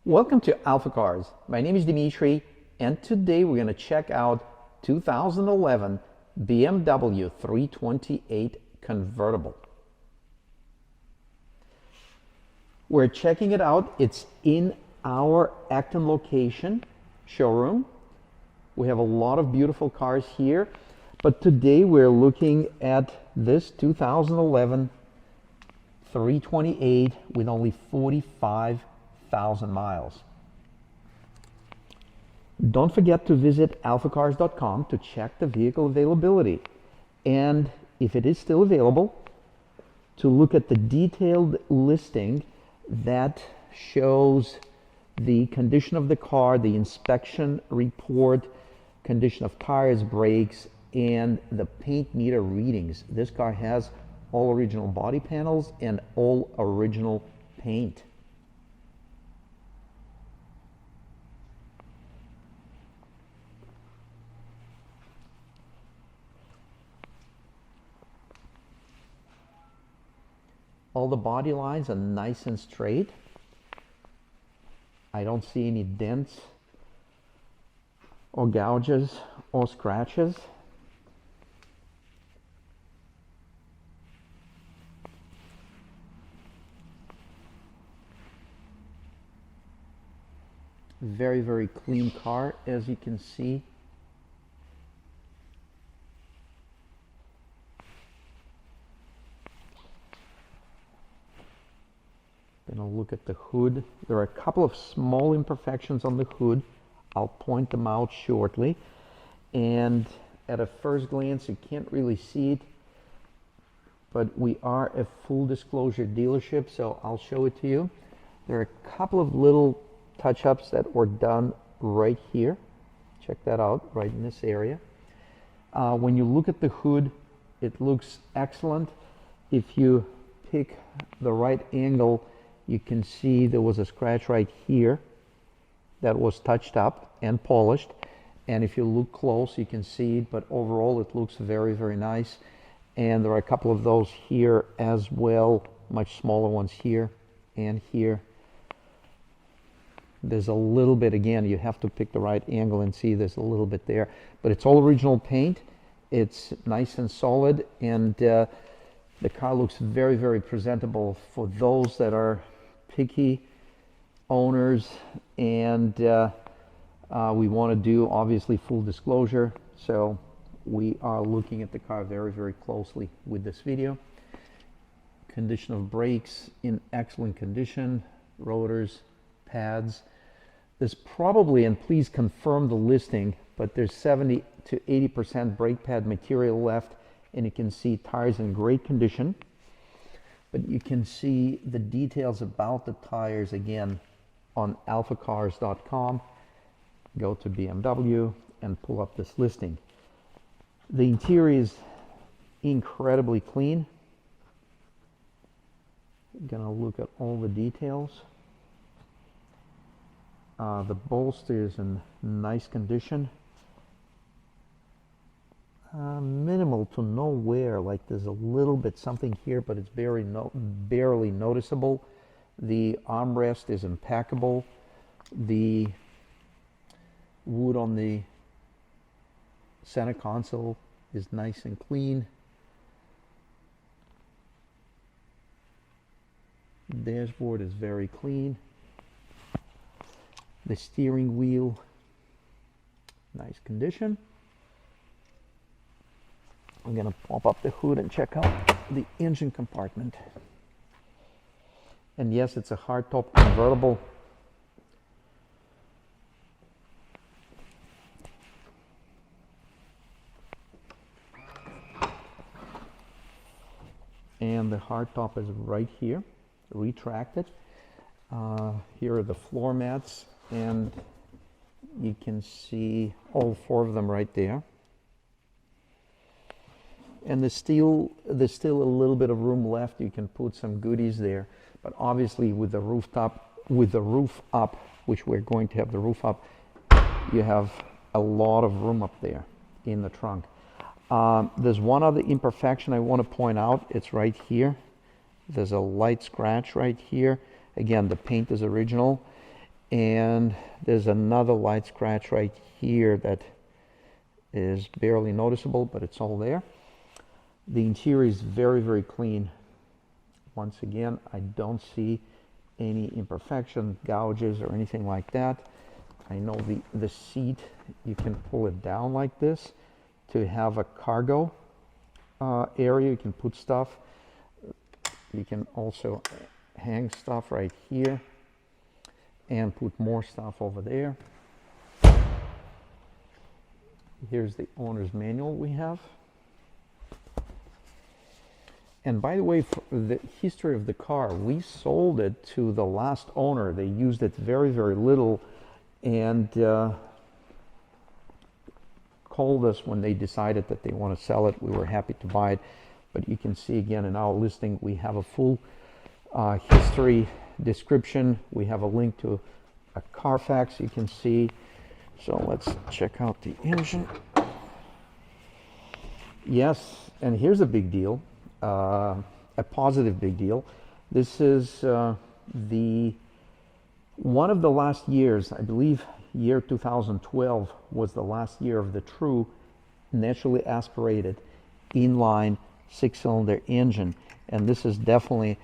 Welcome to AlphaCars. My name is Dimitri, and today we're going to check out 2011 BMW 328 Convertible. We're checking it out. It's in our Acton location showroom. We have a lot of beautiful cars here, but today we're looking at this 2011 328 with only 45,000 miles. Don't forget to visit alphacars.com to check the vehicle availability, and if it is still available, to look at the detailed listing that shows the condition of the car, the inspection report, condition of tires, brakes, and the paint meter readings. This car has all original body panels and all original paint. All the body lines are nice and straight. I don't see any dents or gouges or scratches. Very, very clean car, as you can see. Gonna look at the hood. There are a couple of small imperfections on the hood. I'll point them out shortly. And at a first glance, you can't really see it, but we are a full disclosure dealership, so I'll show it to you. There are a couple of little touch-ups that were done right here. Check that out, right in this area. When you look at the hood, it looks excellent. If you pick the right angle, you can see there was a scratch right here that was touched up and polished. And if you look close, you can see it, but overall it looks very, very nice. And there are a couple of those here as well, much smaller ones here and here. There's a little bit, again, you have to pick the right angle and see there's a little bit there, but it's all original paint. It's nice and solid, and the car looks very, very presentable for those that are picky owners, and we want to do obviously full disclosure, so we are looking at the car very, very closely with this video. Condition of brakes in excellent condition, rotors, pads. There's probably, and please confirm the listing, but there's 70 to 80% brake pad material left, and you can see tires in great condition. But you can see the details about the tires again on alphacars.com. Go to BMW and pull up this listing. The interior is incredibly clean. Gonna look at all the details. The bolster is in nice condition. Minimal to no wear, like there's a little bit something here, but it's barely noticeable. The armrest is impeccable. The wood on the center console is nice and clean. Dashboard is very clean. The steering wheel, nice condition. I'm going to pop up the hood and check out the engine compartment. And yes, it's a hardtop convertible. And the hardtop is right here, retracted. Here are the floor mats, and you can see all four of them right there. And there's still a little bit of room left. You can put some goodies there, but obviously with the roof up, which we're going to have the roof up, you have a lot of room up there in the trunk. There's one other imperfection I want to point out. It's right here. There's a light scratch right here. Again, the paint is original. And there's another light scratch right here that is barely noticeable, but it's all there. The interior is very, very clean. Once again, I don't see any imperfection, gouges, or anything like that. I know the seat, you can pull it down like this to have a cargo area. You can put stuff. You can also hang stuff right here and put more stuff over there. Here's the owner's manual we have. And by the way, for the history of the car, we sold it to the last owner. They used it very, very little, and called us when they decided that they want to sell it. We were happy to buy it. But you can see again in our listing, we have a full history description. We have a link to a Carfax you can see. So let's check out the engine. Yes, and here's a big deal, a positive big deal. This is one of the last years, I believe year 2012 was the last year of the true naturally aspirated inline 6-cylinder engine, and this is definitely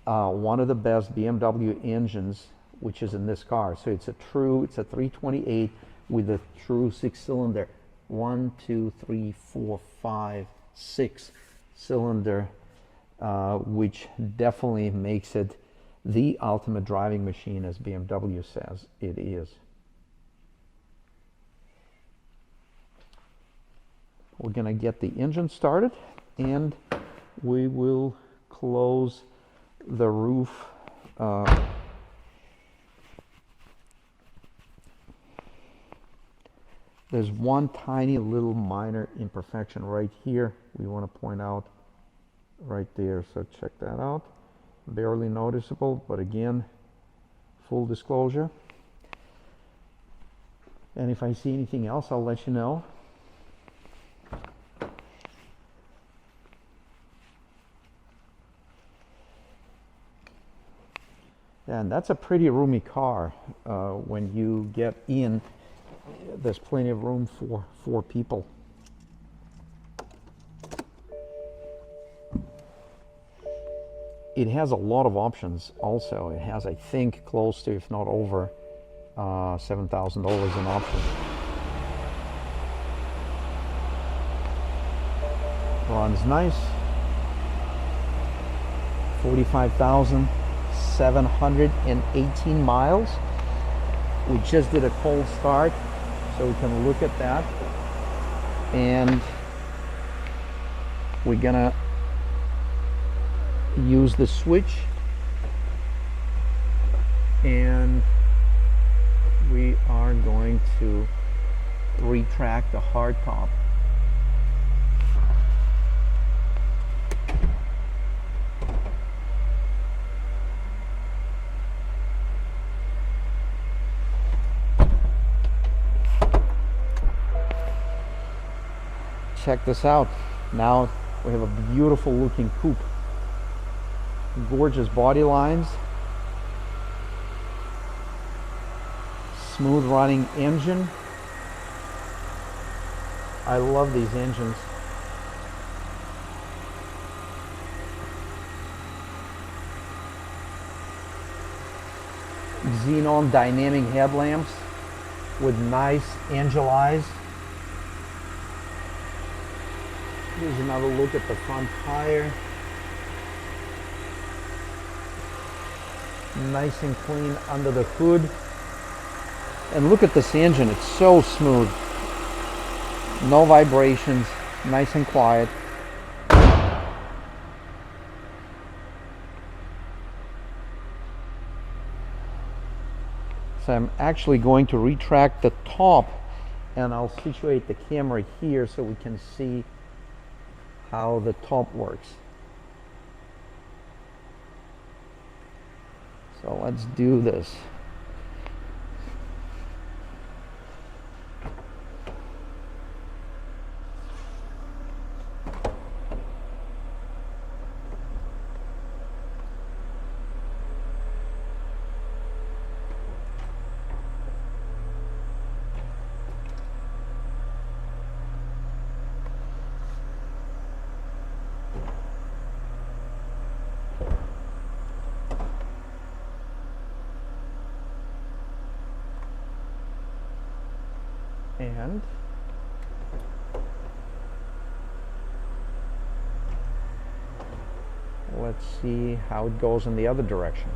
one of the best BMW engines which is in this car. So it's a 328 with a true 6-cylinder, 1, 2, 3, 4, 5, 6 cylinder, which definitely makes it the ultimate driving machine, as BMW says it is. We're going to get the engine started, and we will close the roof. There's one tiny little minor imperfection right here we want to point out right there, so check that out. Barely noticeable, but again, full disclosure. And if I see anything else, I'll let you know. And that's a pretty roomy car. When you get in, there's plenty of room for 4 people. It has a lot of options also. It has, I think, close to, if not over, $7,000 in options. Runs nice. 45,718 miles. We just did a cold start, so we can look at that. And we're gonna use the switch, and we are going to retract the hardtop. Check this out. Now we have a beautiful looking coupe. Gorgeous body lines, smooth running engine. I love these engines. Xenon dynamic headlamps with nice angel eyes. Here's another look at the front tire. Nice and clean under the hood. And look at this engine, it's so smooth. No vibrations, nice and quiet. So I'm actually going to retract the top, and I'll situate the camera here so we can see how the top works. So let's do this. And let's see how it goes in the other direction.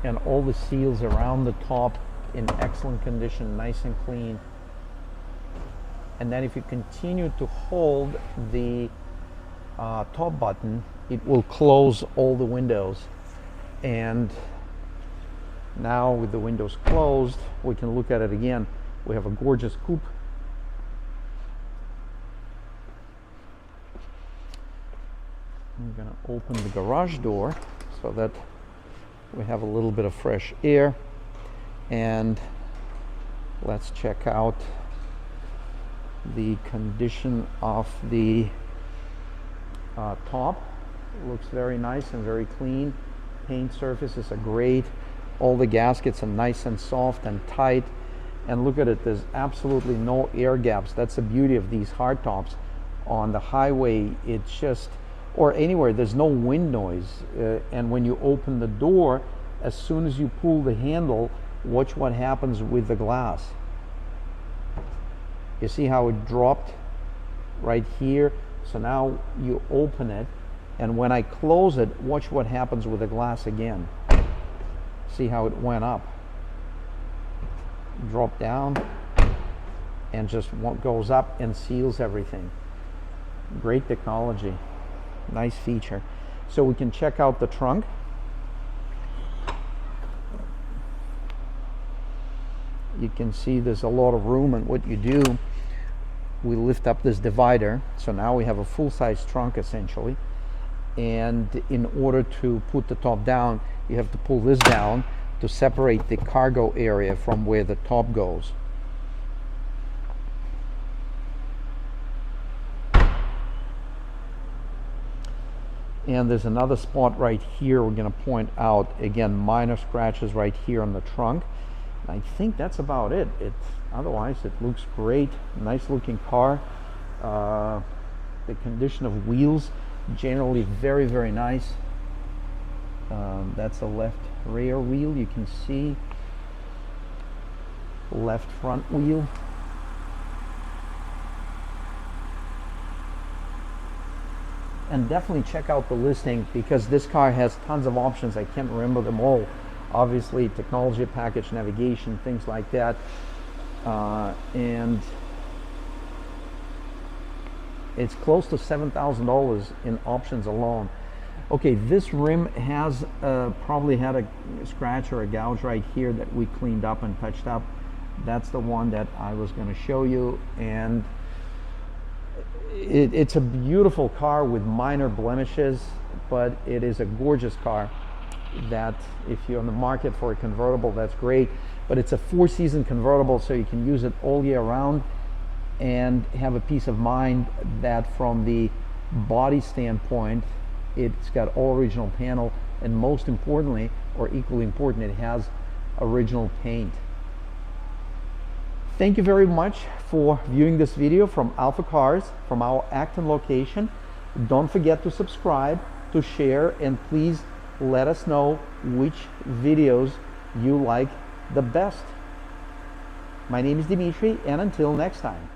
And all the seals around the top in excellent condition, nice and clean. And then if you continue to hold the top button, it will close all the windows. And now with the windows closed, we can look at it again. We have a gorgeous coupe. I'm going to open the garage door so that we have a little bit of fresh air. And let's check out the condition of the top. It looks very nice and very clean. Paint surfaces are great. All the gaskets are nice and soft and tight. And look at it, there's absolutely no air gaps. That's the beauty of these hardtops. On the highway, it's just, or anywhere, there's no wind noise. And when you open the door, as soon as you pull the handle, watch what happens with the glass. You see how it dropped right here? So now you open it, and when I close it, watch what happens with the glass again. See how it went up, drop down, and just goes up and seals everything. Great technology, nice feature. So we can check out the trunk. You can see there's a lot of room, and what you do, we lift up this divider, so now we have a full-size trunk essentially. And in order to put the top down, you have to pull this down to separate the cargo area from where the top goes. And there's another spot right here we're going to point out. Again, minor scratches right here on the trunk. I think that's about it. Otherwise, it looks great. Nice looking car. The condition of wheels, generally very, very nice. That's the left rear wheel. You can see left front wheel. And definitely check out the listing, because this car has tons of options. I can't remember them all. Obviously, technology package, navigation, things like that. And it's close to $7,000 in options alone. Okay, this rim has probably had a scratch or a gouge right here that we cleaned up and touched up. That's the one that I was going to show you. And it's a beautiful car with minor blemishes, but it is a gorgeous car that if you're on the market for a convertible, that's great. But it's a 4-season convertible, so you can use it all year round and have a peace of mind that from the body standpoint, it's got all original panel, and most importantly, or equally important, it has original paint. Thank you very much for viewing this video from AlphaCars, from our Acton location. Don't forget to subscribe, to share, and please let us know which videos you like the best. My name is Dimitri, and until next time.